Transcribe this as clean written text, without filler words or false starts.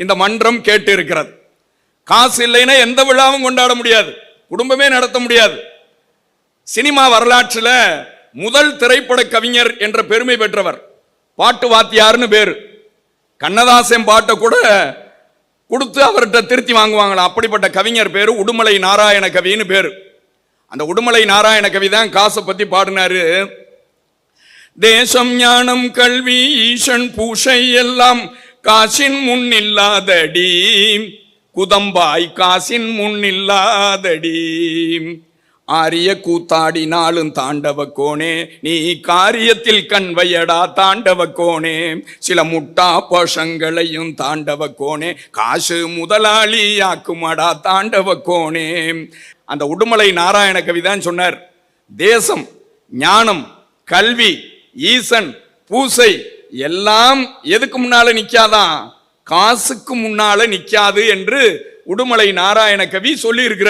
இந்த மன்றம் கேட்டு இருக்கிறது. காசு இல்லைன்னா எந்த விழாவும் கொண்டாட முடியாது, குடும்பமே நடத்த முடியாது. சினிமா வரலாற்றில் முதல் திரைப்பட கவிஞர் என்ற பெருமை பெற்றவர் பாட்டு வாத்தியார்னு பேரு. கண்ணதாசன் பாட்டை கூட கொடுத்து அவர்கிட்ட திருத்தி வாங்குவாங்களாம். அப்படிப்பட்ட கவிஞர் பேரு உடுமலை நாராயண கவின்னு பேரு. அந்த உடுமலை நாராயண கவி தான் காசை பத்தி பாடினாரு. தேசம் ஞானம் கல்வி ஈசன் பூஷை எல்லாம் காசின் முன்னில்லாதடி, குதம்பாய் காசின் முன்னில்லாதடி, ஆரிய கூத்தாடினாலும் தாண்டவ கோணே, நீ காரியத்தில் கண்வையடா தாண்டவ கோணே, சில முட்டா பசங்களையும் தாண்டவ கோணே, காசு முதலாளி ஆக்குமடா தாண்டவ கோணே. அந்த உடுமலை நாராயண கவிதான் சொன்னார், தேசம் ஞானம் கல்வி ஈசன் பூசை எல்லாம் எதுக்கு முன்னால நிக்காதான், காசுக்கு முன்னால நிக்காது என்று உடுமலை நாராயண கவி சொல்லி இருக்கிறார்.